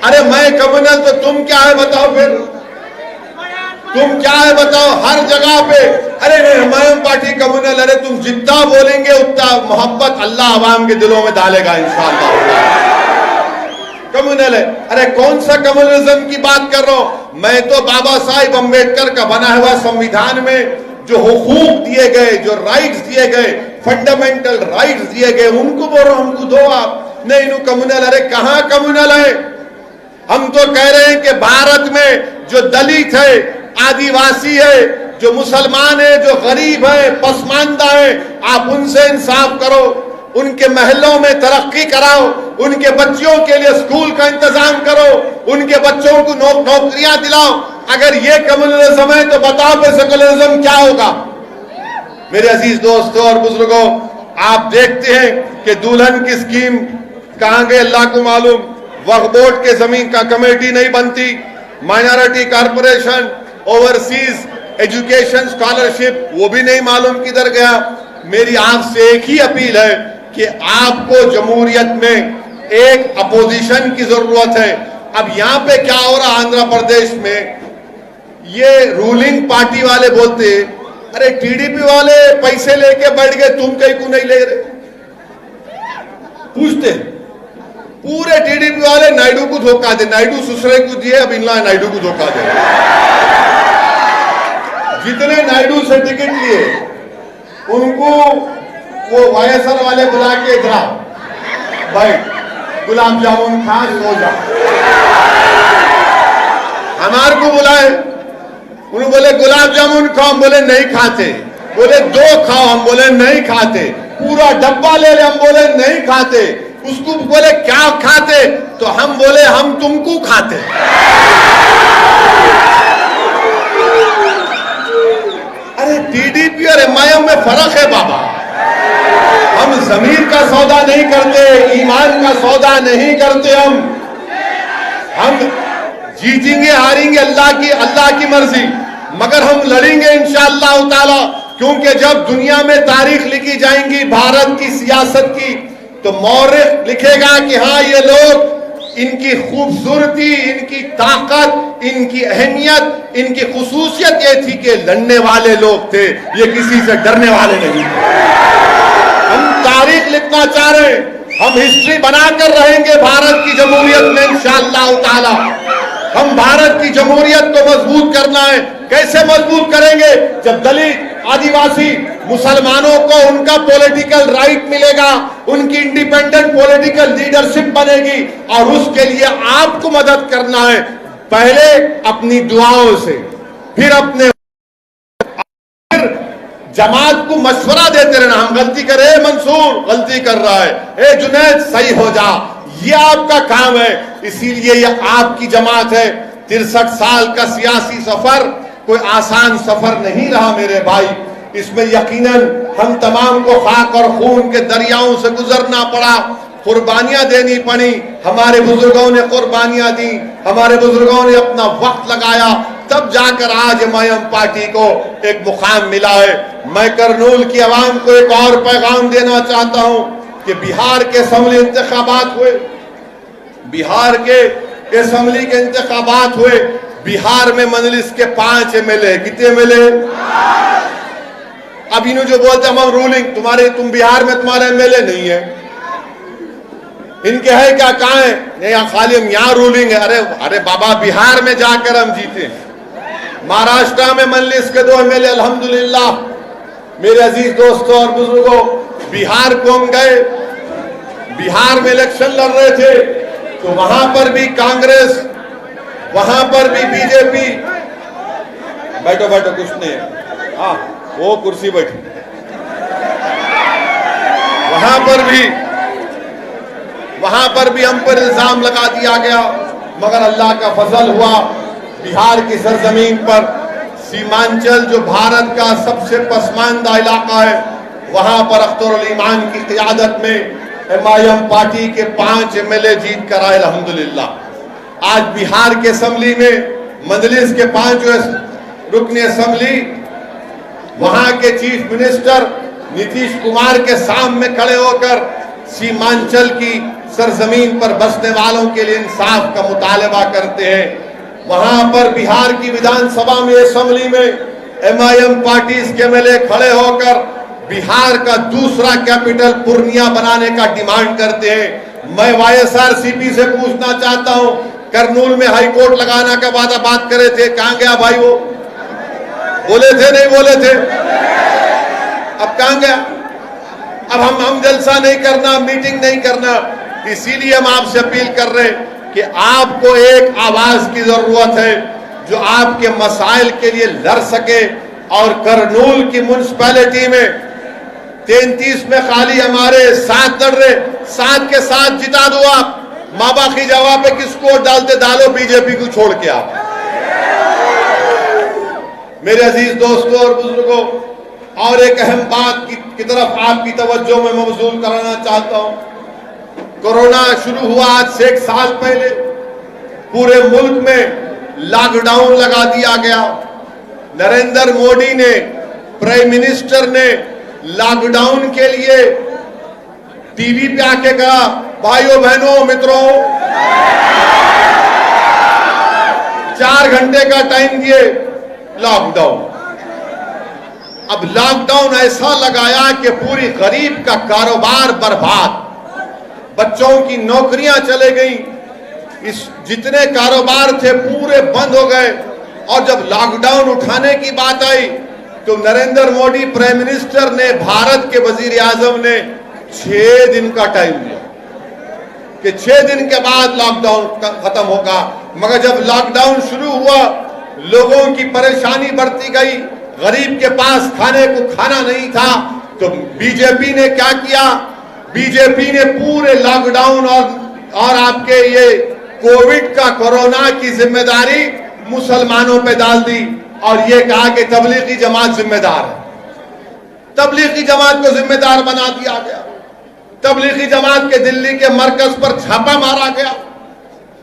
अरे मैं कम्युनल तो तुम क्या है बताओ? फिर तुम क्या है बताओ? हर जगह पे अरे नहीं एमआईएम पार्टी कम्युनल। अरे तुम जितना बोलेंगे उतना मोहब्बत अल्लाह आवाम के दिलों में डालेगा इंशाअल्लाह। कम्युनल है। अरे कौन सा कम्युनलिज्म की बात कर रहा हूं मैं? तो बाबा साहिब अम्बेडकर का बना हुआ संविधान में जो हुकूक दिए गए, जो राइट्स दिए गए, फंडामेंटल राइट्स दिए गए, उनको बोलो हमको दो आप। नहीं कम्युनल। अरे कहां कम्युनल है? हम तो कह रहे हैं कि भारत में जो दलित है, आदिवासी है, जो मुसलमान है, जो गरीब है, पसमानदा है, आप उनसे इंसाफ करो, उनके महलों में तरक्की कराओ, उनके बच्चों के लिए स्कूल का इंतजाम करो, उनके बच्चों को नौकरियां दिलाओ। अगर ये कम्युनलिज्म है तो बताओ फिर सेकुलरिज्म क्या होगा? मेरे अजीज दोस्तों और बुजुर्गों, आप देखते हैं कि दुल्हन की स्कीम कहां गए अल्लाह को मालूम। वक्फ बोर्ड के जमीन का कमेटी नहीं बनती, minority corporation, overseas education scholarship वो भी नहीं मालूम किधर गया। मेरी आपसे एक ही अपील है कि आपको जमहूरियत में एक अपोजिशन की जरूरत है। अब यहां पे क्या हो रहा आंध्र प्रदेश में, ये रूलिंग पार्टी वाले बोलते अरे टीडीपी वाले पैसे लेके बैठ गए, तुम कहीं को नहीं ले रहे। पूछते पूरे टीडीपी वाले नायडू को धोखा दे, नायडू सुसरे को दिए, अब इनला नायडू को धोखा दे। जितने नायडू से टिकट लिए उनको वो वाईएसआर वाले बुला के इधर भाई गुलाब जामुन खा सो जा। हमारे को बुलाए, उन्होंने बोले गुलाब जामुन खाओ, हम बोले नहीं खाते। बोले 2 खाओ, हम बोले नहीं खाते। पूरा डब्बा ले ले, हम बोले नहीं खाते। उसको बोले क्या खाते, तो हम बोले हम तुमको खाते। फर्क है बाबा। हम जमीर का सौदा नहीं करते, ईमान का सौदा नहीं करते। हम जीतेंगे हारेंगे अल्लाह की मर्जी, मगर हम लड़ेंगे इंशाअल्लाह ताला। क्योंकि जब दुनिया में तारीख लिखी जाएंगी भारत की सियासत की, तो मौर्ख लिखेगा कि हाँ ये लोग, इनकी खूबसूरती, इनकी ताकत, इनकी अहमियत, इनकी खुसूसियत ये थी कि लड़ने वाले लोग थे, ये किसी से डरने वाले नहीं थे। हम तारीख लिखना चाह रहे हैं, हम हिस्ट्री बनाकर रहेंगे भारत की जमहूरियत में इंशाअल्लाह ताला। हम भारत की जमहूरियत को मजबूत करना है। कैसे मजबूत करेंगे? जब दलित, आदिवासी, मुसलमानों को उनका पॉलिटिकल राइट मिलेगा, उनकी इंडिपेंडेंट पॉलिटिकल लीडरशिप बनेगी। और उसके लिए आपको मदद करना है, पहले अपनी दुआओं से, फिर अपने जमात को मशवरा देते रहना। हम गलती करें, मंसूर गलती कर रहा है, ए जुनैद सही हो जा, ये आपका काम है। इसीलिए ये आपकी जमात है। 63 साल का सियासी सफर कोई आसान सफर नहीं रहा मेरे भाई। इसमें यकीनन हम तमाम को खाक और खून के दरियाओं से गुजरना पड़ा, कुर्बानियां देनी पड़ी। हमारे बुजुर्गों ने कुर्बानियां दी, हमारे बुजुर्गों ने अपना वक्त लगाया, तब जाकर आज एमआईएम पार्टी को एक मुकाम मिला है। मैं करनूल की आवाम को एक और पैगाम देना चाहता हूं कि बिहार के असेंबली इंतखाबात हुए, बिहार के असेंबली के इंतखाबात हुए। बिहार में मजलिस के 5 एमएलए, कितने एमएलए? अब इन्हों जो बोलते हम रूलिंग, तुम बिहार में तुम्हारा एमएलए नहीं है, इनके है क्या? कहां है? यहाँ खाली हम यहाँ रूलिंग है। अरे बाबा, बिहार में जाकर हम जीते। महाराष्ट्र में मजलिस के 2 एमएलए अल्हम्दुलिल्लाह। मेरे अजीज दोस्तों और बुजुर्गों, बिहार को हम गए, बिहार में इलेक्शन लड़ रहे थे, तो वहां पर भी कांग्रेस, वहां पर भी बीजेपी। बैठो बैठो, कुछ नहीं है, हाँ वो कुर्सी बैठी। वहां पर भी हम पर इल्जाम लगा दिया गया, मगर अल्लाह का फजल हुआ। बिहार की सरजमीन पर सीमांचल, जो भारत का सबसे पसमानदा इलाका है, वहां पर अख्तरुल ईमान की क़ियादत में एमआईएम पार्टी के 5 एमएलए जीत कर आए अल्हम्दुलिल्लाह। आज बिहार के असेंबली में मजलिस के 5 रुकनी असेंबली, वहां के चीफ मिनिस्टर नीतीश कुमार के सामने खड़े होकर सीमांचल की सरजमीन पर बसने वालों के लिए इंसाफ का मुतालबा करते हैं। वहां पर बिहार की विधानसभा में, असेंबली में एमआईएम पार्टी के एमएलए खड़े होकर बिहार का दूसरा कैपिटल पूर्णिया बनाने का डिमांड करते हैं। मैं वाईएसआरसीपी से पूछना चाहता हूं, करनूल में हाईकोर्ट लगाने का वादा बात करे थे, कहां गया भाई? वो बोले थे, नहीं बोले थे? अब कहां गया? अब हम जलसा नहीं करना, मीटिंग नहीं करना। इसीलिए हम आपसे अपील कर रहे हैं कि आपको एक आवाज की जरूरत है जो आपके मसाइल के लिए लड़ सके। और करनूल की म्युनिसिपैलिटी में 33 में खाली हमारे 7 लड़ रहे, 7 के 7 जिता दो आप। माँ बाप की जगह पे किसको वोट डालते, डालो बीजेपी को छोड़ के आप। मेरे अजीज दोस्तों और बुजुर्गों, और एक अहम बात की तरफ आपकी तवज्जो में मबजूल कराना चाहता हूं। कोरोना शुरू हुआ आज से 1 साल पहले, पूरे मुल्क में लॉकडाउन लगा दिया गया। नरेंद्र मोदी ने, प्राइम मिनिस्टर ने लॉकडाउन के लिए टीवी पे आके कहा, भाइयों बहनों मित्रों 4 घंटे का टाइम दिए लॉकडाउन। अब लॉकडाउन ऐसा लगाया कि पूरी गरीब का कारोबार बर्बाद, बच्चों की नौकरियां चले गई, इस जितने कारोबार थे पूरे बंद हो गए। और जब लॉकडाउन उठाने की बात आई तो नरेंद्र मोदी प्राइम मिनिस्टर ने, भारत के वजीर आजम ने 6 दिन का टाइम दिया कि 6 दिन के बाद लॉकडाउन खत्म होगा। मगर जब लॉकडाउन शुरू हुआ, लोगों की परेशानी बढ़ती गई, गरीब के पास खाने को खाना नहीं था, तो बीजेपी ने क्या किया? बीजेपी ने पूरे लॉकडाउन और आपके ये कोविड का, कोरोना की जिम्मेदारी मुसलमानों पे डाल दी और ये कहा कि तबलीगी जमात जिम्मेदार है। तबलीगी जमात को जिम्मेदार बना दिया गया। तबलीगी जमात के दिल्ली के मरकज पर छापा मारा गया,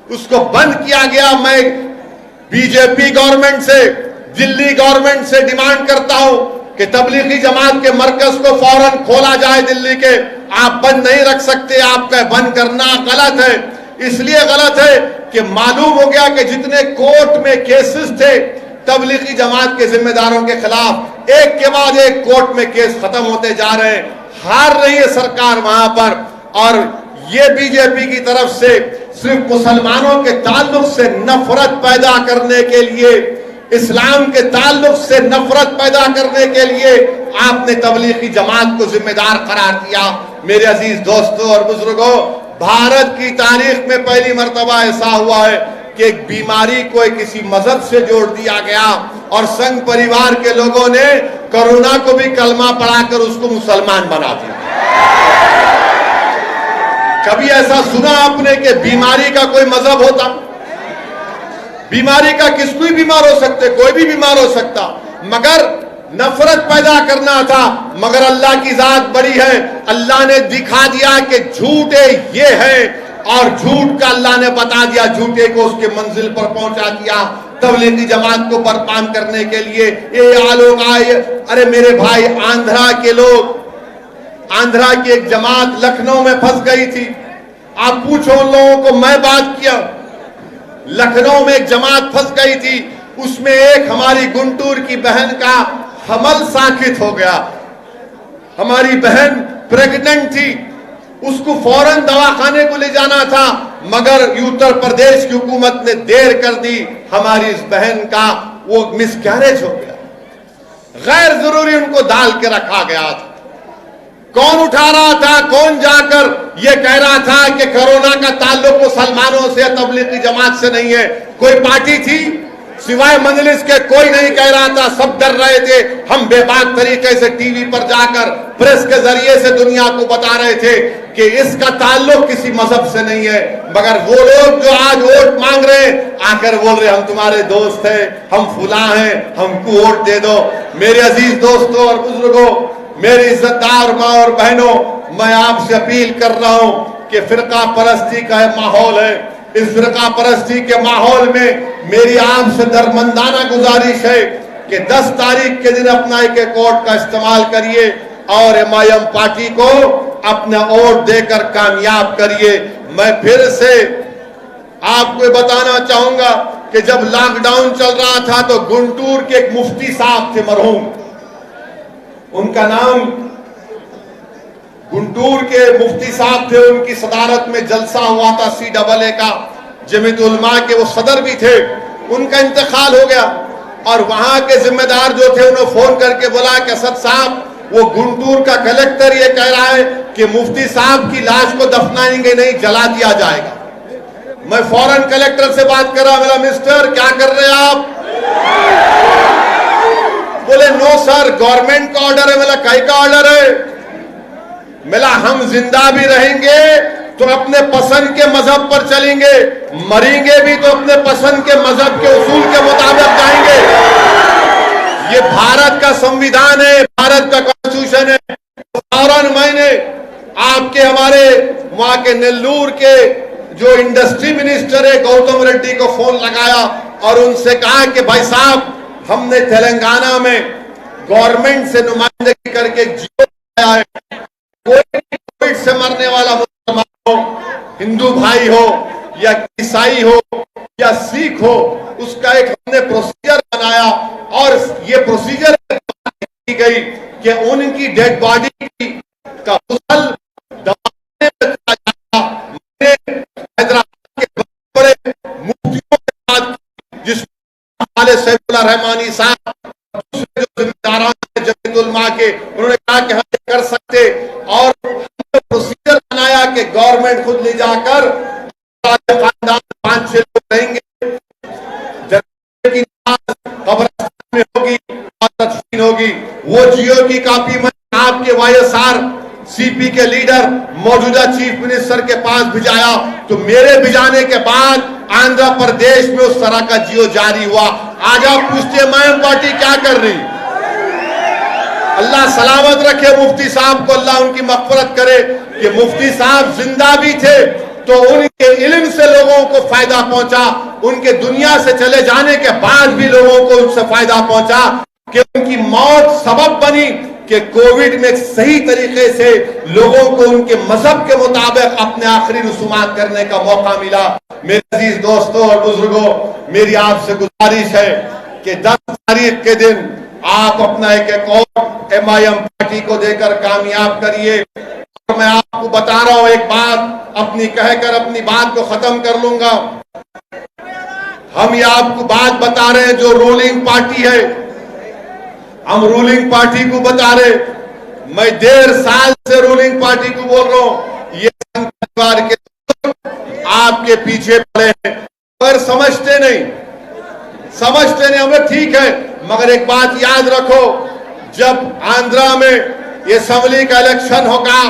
उसको बंद किया गया। मैं बीजेपी गवर्नमेंट से, दिल्ली गवर्नमेंट से डिमांड करता हूं कि तबलीगी जमात के मरकज को फौरन खोला जाए दिल्ली के। आप बंद नहीं रख सकते, आपका बंद करना गलत है। इसलिए गलत है कि मालूम हो गया कि जितने कोर्ट में केसेस थे तबलीगी जमात के जिम्मेदारों के खिलाफ, एक के बाद एक कोर्ट में केस खत्म होते जा रहे हैं। हार रही है सरकार वहां पर, और ये बीजेपी की तरफ से सिर्फ मुसलमानों के ताल्लुक से नफरत पैदा करने के लिए, इस्लाम के ताल्लुक से नफरत पैदा करने के लिए आपने तबलीगी जमात को जिम्मेदार करार दिया। मेरे अजीज दोस्तों और बुजुर्गों, भारत की तारीख में पहली मर्तबा ऐसा हुआ है कि एक बीमारी को किसी मजहब से जोड़ दिया गया और संघ परिवार के लोगों ने कोरोना को भी कलमा पढ़ाकर उसको मुसलमान बना दिया। कभी ऐसा सुना आपने कि बीमारी का कोई मजहब होता? बीमारी का किस कोई बीमार हो सकते, कोई भी बीमार हो सकता, मगर नफरत पैदा करना था। मगर अल्लाह की जात बड़ी है, अल्लाह ने दिखा दिया कि झूठे ये है, और झूठ का अल्लाह ने बता दिया, झूठे को उसके मंजिल पर पहुंचा दिया। तबलीगी जमात को बर्बाद करने के लिए ये लोग आए। अरे मेरे भाई, आंध्रा के लोग, आंध्रा की एक जमात लखनऊ में फंस गई थी। आप पूछो उन लोगों को, मैं बात किया, लखनऊ में एक जमात फंस गई थी, उसमें एक हमारी गुंटूर की बहन का हमल साकित हो गया। हमारी बहन प्रेग्नेंट थी, उसको फौरन दवाखाने को ले जाना था, मगर उत्तर प्रदेश की हुकूमत ने देर कर दी। हमारी इस बहन का वो मिसकैरेज हो गया, गैर जरूरी उनको डाल के रखा गया था। कौन उठा रहा था, कौन जाकर ये कह रहा था कि कोरोना का ताल्लुक मुसलमानों से, तबलीगी जमात से नहीं है? कोई पार्टी थी सिवाय मजलिस के? कोई नहीं कह रहा था, सब डर रहे थे। हम बेबाक तरीके से टीवी पर जाकर प्रेस के जरिए से दुनिया को बता रहे थे कि इसका ताल्लुक किसी मजहब से नहीं है। मगर वो लोग जो आज वोट मांग रहे हैं, आकर बोल रहे हम तुम्हारे दोस्त हैं, हम फुला हैं, हमको वोट दे दो। मेरे अजीज दोस्तों और बुजुर्गों, मेरी इज्जतदार माँ और बहनों, मैं आपसे अपील कर रहा हूं कि फिरका परस्ती का माहौल है। इस फिरका परस्ती के माहौल में मेरी आपसे दरमंदाना गुजारिश है कि 10 तारीख के दिन अपना एक वोट का इस्तेमाल करिए और एमआईएम पार्टी को अपना वोट देकर कामयाब करिए। मैं फिर से आपको बताना चाहूंगा कि जब लॉकडाउन चल रहा था तो गुंटूर के एक मुफ्ती साहब थे, मरहूम, उनका नाम गुंटूर के मुफ्ती साहब थे, उनकी सदारत में जलसा हुआ था CAA का, जमीयत उलमा के वो सदर भी थे। उनका इंतकाल हो गया और वहां के जिम्मेदार जो थे उन्होंने फोन करके बोला कि असद साहब, वो गुंटूर का कलेक्टर ये कह रहा है कि मुफ्ती साहब की लाश को दफनाएंगे नहीं, जला दिया जाएगा। मैं फौरन कलेक्टर से बात कर रहा, मेरा मिस्टर क्या कर रहे हैं आप? बोले नो सर, गवर्नमेंट का ऑर्डर है। मेरा कई का ऑर्डर है? मिला हम जिंदा भी रहेंगे तो अपने पसंद के मजहब पर चलेंगे, मरेंगे भी तो अपने पसंद के मजहब के उसूल के मुताबिक जाएंगे। ये भारत का संविधान है, भारत का कॉन्स्टिट्यूशन है। फौरन मैंने आपके हमारे वहां के नेल्लूर के जो इंडस्ट्री मिनिस्टर है गौतम रेड्डी को फोन लगाया और उनसे कहा कि भाई साहब, हमने तेलंगाना में गवर्नमेंट से नुमाइंदगी करके जियो आया है, कोई कोविड से मरने वाला मुसलमान हो, हिंदू भाई हो या ईसाई हो या सिख हो, उसका एक हमने प्रोसीजर बनाया और ये प्रोसीजर की गई कि उनकी डेड बॉडी का मुसल दबाने में हैदराबाद के बड़े मुफ्तियों के साथ, जिसमें सैफुल्लाह रहमानी साहब, दूसरे जो जिम्मेदारान जमीयत उलमा के, उन्होंने कहा कि हम कर सकते और प्रोसीजर बनाया कि गवर्नमेंट खुद ले जाकर खानदान 5-6 लोग रहेंगे, कब्रिस्तान में होगी और तदफीन होगी। वो जियो की कॉपी में आपके YSR CP के लीडर मौजूदा चीफ मिनिस्टर के पास भिजाया, तो मेरे भिजाने के बाद आंध्र प्रदेश में उस तरह का जियो जारी हुआ। आज आप पूछते हैं मैं पार्टी क्या कर रही? अल्लाह सलामत रखे मुफ्ती साहब को, अल्लाह उनकी मग़फ़िरत करे कि मुफ्ती साहब जिंदा भी थे तो उनके इल्म से लोगों को फायदा पहुंचा, उनके दुनिया से चले जाने के बाद भी लोगों को उनसे फायदा पहुंचा, कि उनकी मौत सबब बनी कि कोविड में सही तरीके से लोगों को उनके मजहब के मुताबिक अपने आखिरी रसूमात करने का मौका मिला। मेरे अजीज दोस्तों और बुजुर्गों, मेरी आपसे गुजारिश है कि 10 तारीख के दिन आप अपना एक और MIM पार्टी को देकर कामयाब करिए। और मैं आपको बता रहा हूं एक बात, अपनी कहकर अपनी बात को खत्म कर लूंगा। हम ये आपको बात बता रहे हैं, जो रूलिंग पार्टी है, हम रूलिंग पार्टी को बता रहे। मैं 1.5 साल से रूलिंग पार्टी को बोल रहा हूं, ये संघ परिवार के आपके पीछे पड़े हैं, पर समझते नहीं। हमें ठीक है, मगर एक बात याद रखो, जब आंध्रा में ये असेंबली का इलेक्शन होगा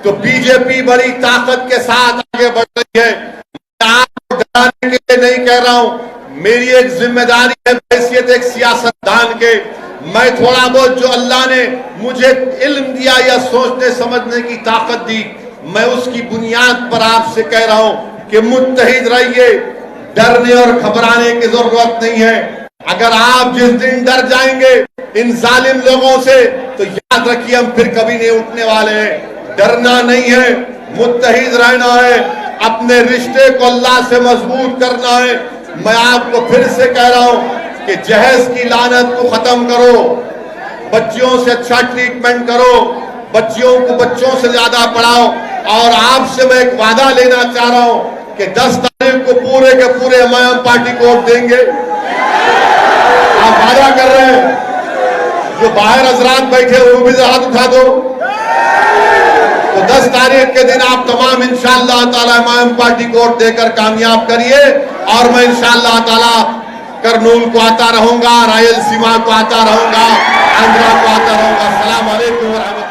तो बीजेपी बड़ी ताकत के साथ आगे बढ़ रही है। मैं आपको डराने के लिए नहीं कह रहा हूं, मेरी एक जिम्मेदारी है हैसियत एक सियासतदान के। मैं थोड़ा बहुत जो अल्लाह ने मुझे इल्म दिया या सोचने समझने की ताकत दी, मैं उसकी बुनियाद पर आपसे कह रहा हूं कि मुत्तहिद रहिए, डरने और घबराने की जरूरत नहीं है। अगर आप जिस दिन डर जाएंगे इन जालिम लोगों से, तो याद रखिए हम फिर कभी नहीं उठने वाले हैं। डरना नहीं है, मुत्तहिद रहना है, अपने रिश्ते को अल्लाह से मजबूत करना है। मैं आपको फिर से कह रहा हूं कि जहेज की लानत को खत्म करो, बच्चियों से अच्छा ट्रीटमेंट करो, बच्चियों को बच्चों से ज्यादा पढ़ाओ। और आपसे मैं एक वादा लेना चाह रहा हूं कि 10 तारीख को पूरे के पूरे MIM पार्टी को वोट देंगे। आप वादा कर रहे हैं? जो बाहर हजरात बैठे वो भी हाथ उठा दो। तो 10 तारीख के दिन आप तमाम इंशाअल्लाह ताला MIM पार्टी को वोट देकर कामयाब करिए। और मैं इंशाअल्लाह ताला करनूल को आता रहूंगा, रायलसीमा को आता रहूंगा, आंध्रा को आता रहूंगा। अस्सलाम वालेकुम।